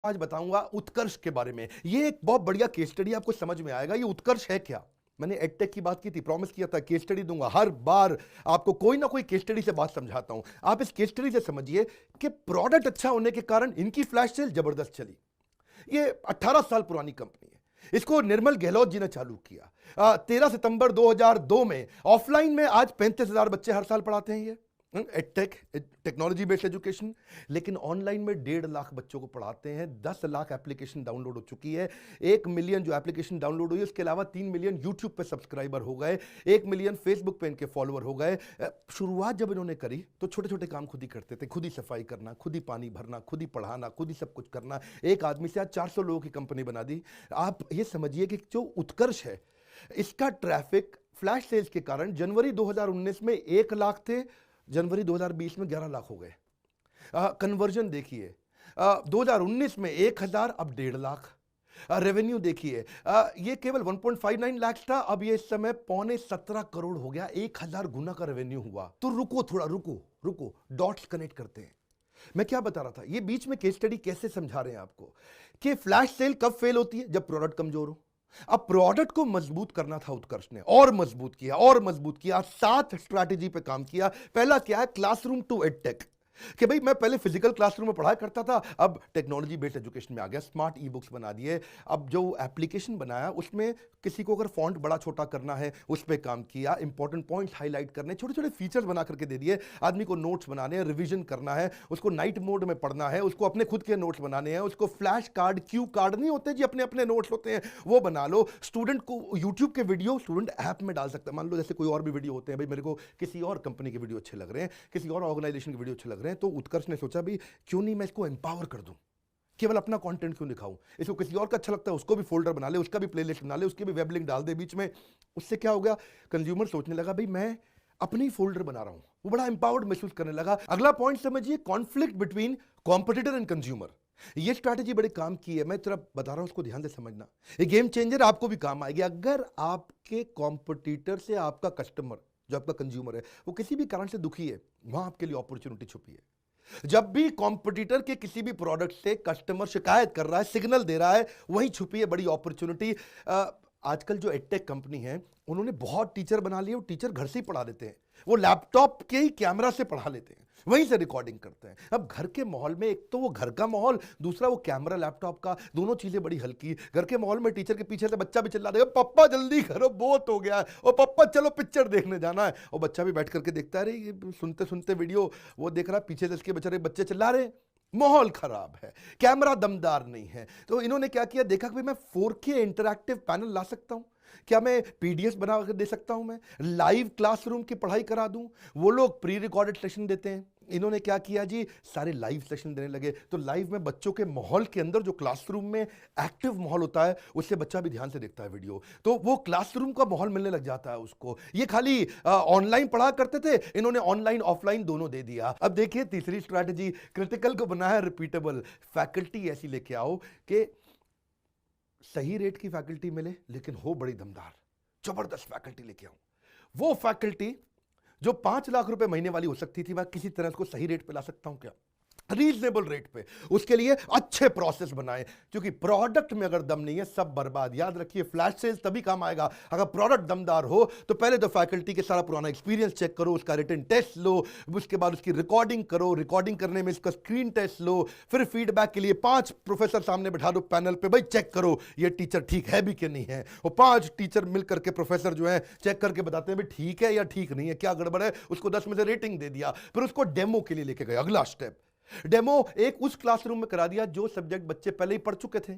आज बताऊंगा उत्कर्ष के बारे में। ये एक बहुत बढ़िया केस स्टडी, आपको समझ में आएगा ये उत्कर्ष है क्या। मैंने एडटेक की बात की थी, प्रॉमिस किया था केस स्टडी दूंगा, हर बार आपको कोई ना कोई केस स्टडी से बात समझाता हूं। आप इस केस स्टडी से समझिए कि प्रोडक्ट अच्छा होने के कारण इनकी फ्लैश सेल जबरदस्त चली। ये 18 साल पुरानी कंपनी है, इसको निर्मल गहलोत जी ने चालू किया 13 सितंबर 2002 में। ऑफलाइन में आज 35,000 बच्चे हर साल पढ़ाते हैं ये एडटेक, टेक्नोलॉजी बेस्ड एजुकेशन। लेकिन ऑनलाइन में 1.5 लाख बच्चों को पढ़ाते हैं, 10 लाख एप्लीकेशन डाउनलोड हो चुकी है। 1 मिलियन जो एप्लीकेशन डाउनलोड हुई है, उसके अलावा 3 मिलियन यूट्यूब पे सब्सक्राइबर हो गए, 1 मिलियन फेसबुक पे इनके फॉलोअर हो गए। शुरुआत जब इन्होंने करी तो छोटे छोटे काम खुद ही करते थे, खुद ही सफाई करना, खुद ही पानी भरना, खुद ही पढ़ाना, खुद ही सब कुछ करना। एक आदमी से आज 400 लोगों की कंपनी बना दी। आप ये समझिए कि जो उत्कर्ष है इसका ट्रैफिक फ्लैश सेल्स के कारण जनवरी 2019 में 1 लाख थे, जनवरी 2020 में 11 लाख हो गए। कन्वर्जन देखिए, 2019 में 1,000, अब 1.5 लाख। रेवेन्यू देखिए, ये केवल 1.59 लाख था, अब ये इस समय 17.25 करोड़ हो गया। 1,000 गुना का रेवेन्यू हुआ। तो रुको थोड़ा, रुको, डॉट्स कनेक्ट करते हैं। मैं क्या बता रहा था, ये बीच में केस स्टडी कैसे समझा रहे हैं आपको कि फ्लैश सेल कब फेल होती है, जब प्रोडक्ट कमजोर हो। अब प्रोडक्ट को मजबूत करना था उत्कर्ष ने, और मजबूत किया, 7 स्ट्रैटेजी पे काम किया। पहला क्या है, क्लासरूम टू एडटेक, कि भाई मैं पहले फिजिकल क्लासरूम में पढ़ाया करता था, अब टेक्नोलॉजी बेस्ड एजुकेशन में आ गया, स्मार्ट ई बुक्स बना दिए। अब जो एप्लीकेशन बनाया उसमें किसी को अगर फॉन्ट बड़ा छोटा करना है उस पर काम किया, इंपॉर्टेंट पॉइंट्स हाईलाइट करने, छोटे छोटे फीचर्स बना करके दे दिए। आदमी को नोट्स बनाने हैं, रिवीजन करना है, उसको नाइट मोड में पढ़ना है, उसको अपने खुद के नोट्स बनाने हैं, उसको फ्लैश कार्ड, क्यू कार्ड नहीं होते जी, अपने अपने नोट्स होते हैं, वो बना लो। स्टूडेंट को यूट्यूब के वीडियो स्टूडेंट ऐप में डाल सकता है। मान लो जैसे कोई और भी वीडियो होते हैं, भाई मेरे को किसी और कंपनी के वीडियो अच्छे लग रहे हैं, किसी और ऑर्गेनाइजेशन के वीडियो अच्छे लग रहे हैं, तो उत्कर्ष ने सोचा भी क्यों नहीं मैं इसको एम्पावर कर दूं, केवल अपना कंटेंट क्यों दिखाऊं, इसको किसी और का अच्छा लगता है उसको भी फोल्डर बना ले, उसका भी प्लेलिस्ट बना ले, उसकी भी वेब लिंक डाल दे बीच में। उससे क्या हो गया, कंज्यूमर सोचने लगा भाई मैं अपनी फोल्डर बना रहा हूं, वो बड़ा एम्पावर्ड महसूस करने लगा। अगला पॉइंट समझिए, conflict between competitor and consumer. ये स्ट्रैटेजी बड़ी काम की है, मैं तेरा बता रहा हूं, उसको ध्यान से समझना। ये गेम चेंजर, आपको भी काम आएगी। अगर आपके कॉम्पिटिटर से आपका कस्टमर, जो आपका कंज्यूमर है, वो किसी भी कारण से दुखी है, वहां आपके लिए अपॉर्चुनिटी छुपी है। जब भी कॉम्पिटिटर के किसी भी प्रोडक्ट से कस्टमर शिकायत कर रहा है, सिग्नल दे रहा है, वहीं छुपी है बड़ी अपॉर्चुनिटी। आजकल जो एडटेक कंपनी है उन्होंने बहुत टीचर बना लिए, वो टीचर घर से ही पढ़ा देते हैं, वो लैपटॉप के ही कैमरा से पढ़ा लेते हैं, वहीं से रिकॉर्डिंग करते हैं। अब घर के माहौल में एक तो वो घर का माहौल, दूसरा वो कैमरा लैपटॉप का, दोनों चीजें बड़ी हल्की। घर के माहौल में टीचर के पीछे से बच्चा भी चिल्ला देगा, पप्पा जल्दी करो बहुत हो गया है, और पप्पा चलो पिक्चर देखने जाना है, और बच्चा भी बैठ करके देखता है, ये सुनते सुनते वीडियो वो देख रहा है, पीछे से इसके बेचारे बच्चे चिल्ला रहे हैं। माहौल खराब है, कैमरा दमदार नहीं है। तो इन्होंने क्या किया, देखा कि मैं 4K इंटरैक्टिव पैनल ला सकता हूं, क्या मैं पीडीएफ बना कर दे सकता हूं, मैं लाइव क्लासरूम की पढ़ाई करा दूं। वो लोग प्री रिकॉर्डेड सेशन देते हैं, इन्होंने क्या किया जी, सारे लाइव सेशन देने लगे। तो लाइव में बच्चों के माहौल के अंदर जो क्लासरूम में एक्टिव माहौल होता है, उससे बच्चा भी ध्यान से देखता है वीडियो, तो वो क्लासरूम का माहौल मिलने लग जाता है उसको। ये खाली ऑनलाइन पढ़ा करते थे, इन्होंने ऑनलाइन ऑफलाइन दोनों दे दिया। अब देखिए तीसरी स्ट्रैटेजी, क्रिटिकल को बनाया रिपीटेबल। फैकल्टी ऐसी लेके आओ कि सही रेट की फैकल्टी मिले लेकिन हो बड़ी दमदार, जबरदस्त फैकल्टी लेके आऊं। वो फैकल्टी जो 5 लाख रुपए महीने वाली हो सकती थी, मैं किसी तरह उसको सही रेट पे ला सकता हूं क्या, रीजनेबल रेट पे। उसके लिए अच्छे प्रोसेस बनाए, क्योंकि प्रोडक्ट में अगर दम नहीं है सब बर्बाद। याद रखिए, फ्लैश सेल्स तभी काम आएगा अगर प्रोडक्ट दमदार हो। तो पहले तो फैकल्टी के सारा पुराना एक्सपीरियंस चेक करो, उसका रिटन टेस्ट लो, उसके बाद उसकी रिकॉर्डिंग करो, रिकॉर्डिंग करने में इसका स्क्रीन टेस्ट लो, फिर फीडबैक के लिए 5 प्रोफेसर सामने बैठा दो पैनल पे, भाई चेक करो ये टीचर ठीक है भी कि नहीं है। और 5 टीचर मिल करके प्रोफेसर जो है चेक करके बताते हैं भाई ठीक है या ठीक नहीं है, क्या गड़बड़ है, उसको 10 में से रेटिंग दे दिया। फिर उसको डेमो के लिए लेके गए। अगला स्टेप, डेमो एक उस क्लासरूम में करा दिया जो सब्जेक्ट बच्चे पहले ही पढ़ चुके थे,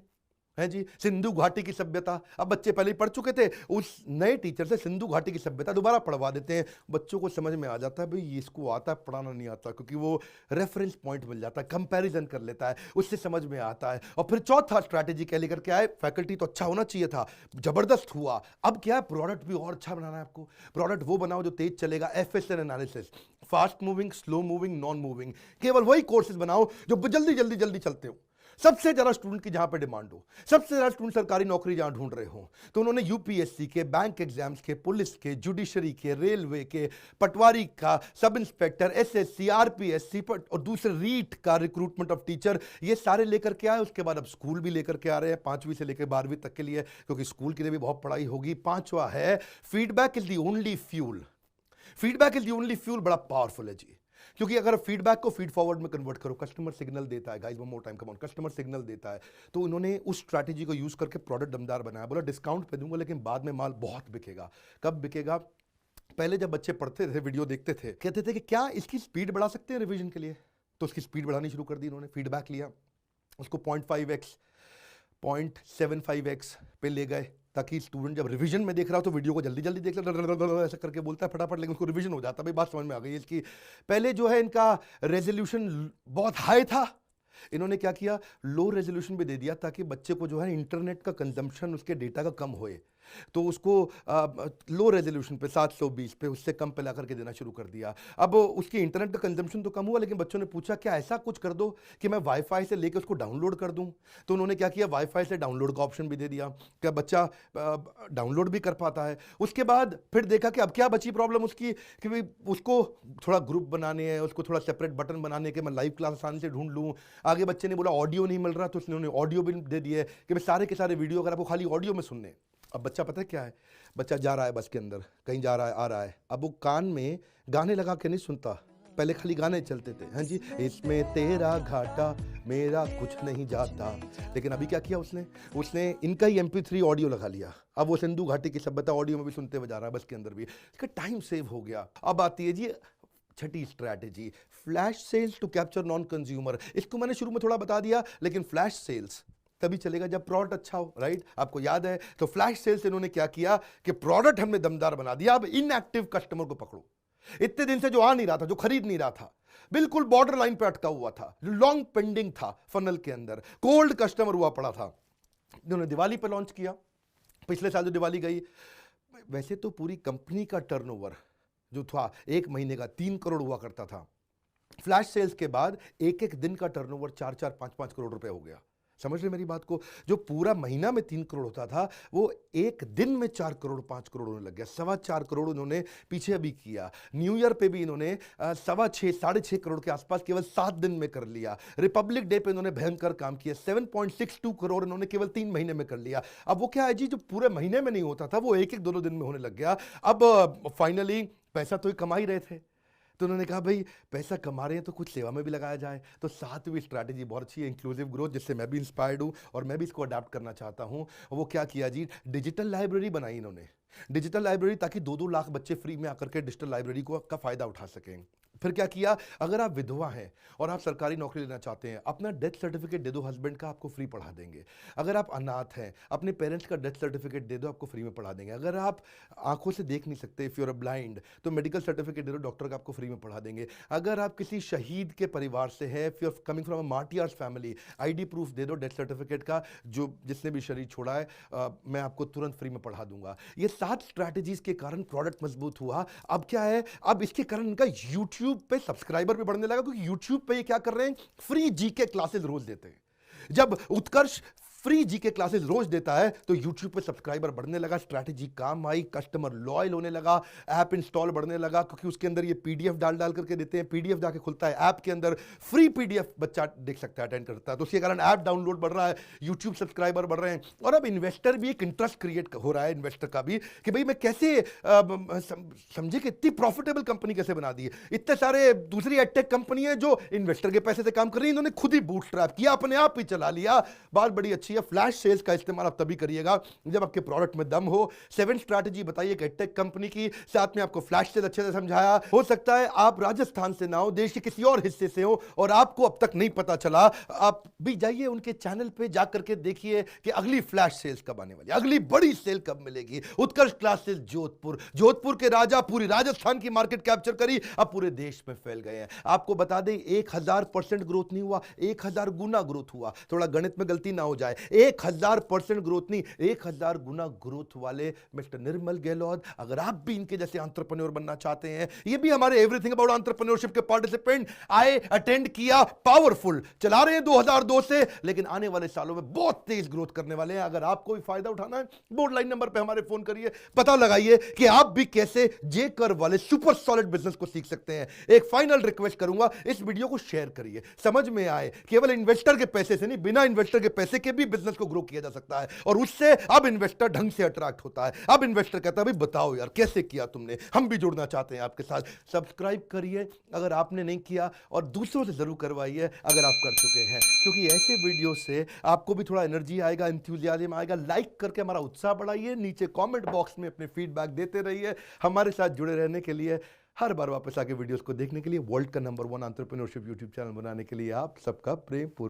है जी, सिंधु घाटी की सभ्यता। अब बच्चे पहले ही पढ़ चुके थे, उस नए टीचर से सिंधु घाटी की सभ्यता दोबारा पढ़वा देते हैं। बच्चों को समझ में आ जाता है भाई इसको आता है, पढ़ाना नहीं आता, क्योंकि वो रेफरेंस पॉइंट मिल जाता है, कंपैरिजन कर लेता है, उससे समझ में आता है। और फिर चौथा स्ट्रैटेजी क्या लेकर के आए, फैकल्टी तो अच्छा होना चाहिए था, जबरदस्त हुआ। अब क्या है, प्रोडक्ट भी और अच्छा बनाना है आपको। प्रोडक्ट वो बनाओ जो तेज चलेगा, एफएसएन analysis, fast moving, slow moving, non moving. केवल वही कोर्सेज बनाओ जो जल्दी जल्दी जल्दी चलते हो। सबसे ज्यादा स्टूडेंट की जहां पे डिमांड हो, सबसे ज्यादा स्टूडेंट सरकारी नौकरी जहां ढूंढ रहे हो, तो उन्होंने यूपीएससी के, बैंक एग्जाम्स के, पुलिस के, जुडिशरी के, रेलवे के, पटवारी का, सब इंस्पेक्टर, एसएससी, आरपीएससी और दूसरे रीट का, रिक्रूटमेंट ऑफ टीचर, ये सारे लेकर के आए। उसके बाद अब स्कूल भी लेकर के आ रहे हैं 5वीं से लेकर 12वीं तक के लिए, क्योंकि स्कूल के लिए भी बहुत पढ़ाई होगी। 5वां है feedback is the only fuel. Feedback is the only fuel बड़ा पावरफुल है जी, क्योंकि अगर फीडबैक को फीड फॉरवर्ड में कन्वर्ट करो, कस्टमर सिग्नल देता है, guys one more time come on, customer signal देता है, तो उन्होंने उस स्ट्रैटेजी को यूज करके प्रोडक्ट दमदार बनाया। बोला डिस्काउंट पे दूंगा लेकिन बाद में माल बहुत बिकेगा। कब बिकेगा? पहले जब बच्चे पढ़ते थे, वीडियो देखते थे, कहते थे कि क्या इसकी स्पीड बढ़ा सकते हैं रिवीजन के लिए, तो उसकी स्पीड बढ़ानी शुरू कर दी इन्होंने। फीडबैक लिया, उसको 0.5x 0.75x पे ले गए, ताकि स्टूडेंट जब रिवीजन में देख रहा हो तो वीडियो को जल्दी जल्दी देख ले, ऐसा करके बोलता है फटाफट, लेकिन उसको रिवीजन हो जाता है। भाई बात समझ में आ गई इसकी। पहले जो है इनका रेजोल्यूशन बहुत हाई था, इन्होंने क्या किया, लो रेजोल्यूशन भी दे दिया, ताकि बच्चे को जो है इंटरनेट का कंजम्पशन, उसके डेटा का कम होए, तो उसको लो रेजोल्यूशन पे 720 पे, उससे कम पे ला करके देना शुरू कर दिया। अब उसकी इंटरनेट का कंजम्पशन तो कम हुआ, लेकिन बच्चों ने पूछा क्या ऐसा कुछ कर दो कि मैं वाईफाई से लेके उसको डाउनलोड कर दूं, तो उन्होंने क्या किया, वाईफाई से डाउनलोड का ऑप्शन भी दे दिया, क्या बच्चा डाउनलोड भी कर पाता है। उसके बाद फिर देखा कि अब क्या बची प्रॉब्लम उसकी, कि भाई उसको थोड़ा ग्रुप बनाने हैं, उसको थोड़ा सेपरेट बटन बनाने के, मैं लाइव क्लास आसानी से ढूंढ लूँ। आगे बच्चे ने बोला ऑडियो नहीं मिल रहा, तो उसने ऑडियो भी दे दिए कि भाई सारे के सारे वीडियो अगर आपको खाली ऑडियो में सुनने। अब बच्चा पता है क्या है, बच्चा जा रहा है बस के अंदर, कहीं जा रहा है, आ रहा है, अब वो कान में गाने लगा के नहीं सुनता, पहले खाली गाने चलते थे, हाँ जी, इसमें तेरा घाटा मेरा कुछ नहीं जाता, लेकिन अभी क्या किया उसने इनका ही MP3 ऑडियो लगा लिया। अब वो सिंधु घाटी की सभ्यता ऑडियो में भी सुनते हुए जा रहा है बस के अंदर भी, इसका टाइम सेव हो गया। अब आती है जी छठी strategy, flash sales to capture non consumer. इसको मैंने शुरू में थोड़ा बता दिया, लेकिन फ्लैश सेल्स तभी चलेगा जब प्रोडक्ट अच्छा हो, राइट? आपको याद है, तो फ्लैश सेल्स इन्होंने क्या किया कि प्रोडक्ट हमने दमदार बना दिया। अब इनएक्टिव कस्टमर को पकड़ो, इतने दिन से जो आ नहीं रहा था, जो खरीद नहीं रहा था, बिल्कुल बॉर्डर लाइन पे अटका हुआ था, लॉन्ग पेंडिंग था फनल के अंदर, कोल्ड कस्टमर हुआ पड़ा था, इन्होंने दिवाली पे लॉन्च किया। पिछले साल जो दिवाली गई, वैसे तो पूरी कंपनी का टर्नओवर जो था 1 महीने का 3 करोड़ हुआ करता था, फ्लैश सेल्स के बाद एक एक दिन का टर्नओवर 4-4, 5-5 करोड़ रुपए हो गया। समझ रहे मेरी बात को? जो पूरा महीना में 3 करोड़ होता था, वो एक दिन में 4 करोड़ 5 करोड़ होने लग गया। 4.25 करोड़ उन्होंने पीछे अभी किया। न्यू ईयर पे भी इन्होंने 6.25 साढ़े 6 करोड़ के आसपास केवल 7 दिन में कर लिया। रिपब्लिक डे पे इन्होंने भयंकर काम किया, 7.62 करोड़ इन्होंने केवल 3 महीने में कर लिया। अब वो क्या है जी, जो पूरे महीने में नहीं होता था, वो एक एक 2-2 दिन में होने लग गया। अब फाइनली पैसा तो कमा ही रहे थे, तो उन्होंने कहा भाई पैसा कमा रहे हैं तो कुछ सेवा में भी लगाया जाए। तो 7वीं स्ट्रैटेजी बहुत अच्छी है, इंक्लूसिव ग्रोथ, जिससे मैं भी इंस्पायर्ड हूँ और मैं भी इसको अडॉप्ट करना चाहता हूँ। वो क्या किया जी, डिजिटल लाइब्रेरी बनाई इन्होंने, डिजिटल लाइब्रेरी, ताकि 2-2 लाख बच्चे फ्री में आकर के डिजिटल लाइब्रेरी को का फायदा उठा सकें। फिर क्या किया, अगर आप विधवा हैं और आप सरकारी नौकरी लेना चाहते हैं, अपना डेथ सर्टिफिकेट दे दो हस्बैंड का, आपको फ्री पढ़ा देंगे। अगर आप अनाथ हैं, अपने पेरेंट्स का डेथ सर्टिफिकेट दे दो, आपको फ्री में पढ़ा देंगे। अगर आप आंखों से देख नहीं सकते, इफ यू आर ब्लाइंड, तो मेडिकल सर्टिफिकेट दे दो, डॉक्टर का आपको फ्री में पढ़ा देंगे। अगर आप किसी शहीद के परिवार से हैं, if you are coming from a martyrs family, ID proof दे दो डेथ सर्टिफिकेट का, जो जिसने भी शरीर छोड़ा है, मैं आपको तुरंत फ्री में पढ़ा दूंगा। ये 7 स्ट्रैटेजीज के कारण प्रोडक्ट मजबूत हुआ। अब क्या है, अब इसके कारण इनका यूट्यूब पे सब्सक्राइबर भी बढ़ने लगा, क्योंकि YouTube पे ये क्या कर रहे हैं, फ्री जीके क्लासेस रोज देते हैं। जब उत्कर्ष फ्री जीके क्लासेस रोज देता है तो YouTube पे सब्सक्राइबर बढ़ने लगा, स्ट्रैटेजी काम आई, कस्टमर लॉयल होने लगा, ऐप इंस्टॉल बढ़ने लगा, क्योंकि उसके अंदर ये PDF डाल करके देते हैं, PDF जाके खुलता है ऐप के अंदर, फ्री PDF बच्चा देख सकता है, अटेंड करता है, तो उसके कारण ऐप डाउनलोड बढ़ रहा है, YouTube सब्सक्राइबर बढ़ रहे हैं। और अब इन्वेस्टर भी एक इंटरेस्ट क्रिएट हो रहा है, इन्वेस्टर का भी, कि भाई मैं कैसे समझे कि इतनी प्रॉफिटेबल कंपनी कैसे बना दी है। इतने सारे दूसरी एडटेक कंपनी है जो इन्वेस्टर के पैसे से काम कर रही है, इन्होंने खुद ही बूटस्ट्रैप किया, अपने आप ही चला लिया। बात बड़ी अच्छी है। फ्लैश सेल्स का इस्तेमाल आप तभी करिएगा जब आपके प्रोडक्ट में दम हो। 7 स्ट्रैटेजी बताइए एडटेक कंपनी की, साथ में आपको फ्लैश सेल अच्छे से समझाया। हो सकता है आप राजस्थान से ना हो, देश के किसी और हिस्से से हो और आपको अब तक नहीं पता चला, आप भी जाइए उनके चैनल पे जाकर के देखिए कि अगली फ्लैश सेल्स कब आने वाली, अगली बड़ी सेल कब मिलेगी। उत्कर्ष क्लासेस जोधपुर, जोधपुर के राजा पूरी राजस्थान की मार्केट कैप्चर करी, अब पूरे देश में फैल गए हैं। आपको बता दें 1000% ग्रोथ नहीं हुआ, 1000 गुना ग्रोथ हुआ। थोड़ा गणित में गलती ना हो जाए, 1000% ग्रोथ नहीं, 1000 गुना ग्रोथ वाले मिस्टर निर्मल गहलोत। अगर आप भी इनके जैसे एंटरप्रेन्योर बनना चाहते हैं, ये भी हमारे एवरीथिंग अबाउट एंटरप्रेन्योरशिप के पार्टिसिपेंट आए, अटेंड किया, पावरफुल चला रहे हैं 2002 से, लेकिन आने वाले सालों में बहुत तेज ग्रोथ करने वाले हैं। अगर आपको भी फायदा उठाना है, बोर्ड लाइन नंबर पे हमारे फोन करिए, पता लगाइए कि आप भी कैसे जे कर्व वाले सुपर सॉलिड बिजनेस को सीख सकते हैं। एक फाइनल रिक्वेस्ट करूंगा, इस वीडियो को शेयर करिए, समझ में आए केवल इन्वेस्टर के पैसे से नहीं, बिना इन्वेस्टर के पैसे के भी बिजनेस को ग्रो किया जा सकता है, और उससे अब इन्वेस्टर ढंग से अट्रैक्ट होता है। अब इन्वेस्टर कहता है भाई बताओ यार कैसे किया तुमने, हम भी जुड़ना चाहते हैं आपके साथ। सब्सक्राइब करिए अगर आपने नहीं किया, और दूसरों से जरूर करवाइए अगर आप कर चुके हैं, क्योंकि ऐसे वीडियो से आपको भी थोड़ा एनर्जी आएगा, एंथुसियाज्म आएगा। लाइक करके हमारा उत्साह बढ़ाइए, नीचे कमेंट बॉक्स में अपने फीडबैक देते रहिए। हमारे साथ जुड़े रहने के लिए, हर बार वापस आके वीडियोस को देखने के लिए, वर्ल्ड का नंबर 1 एंटरप्रेन्योरशिप यूट्यूब चैनल बनाने के लिए आप सबका प्रेम पूर्वक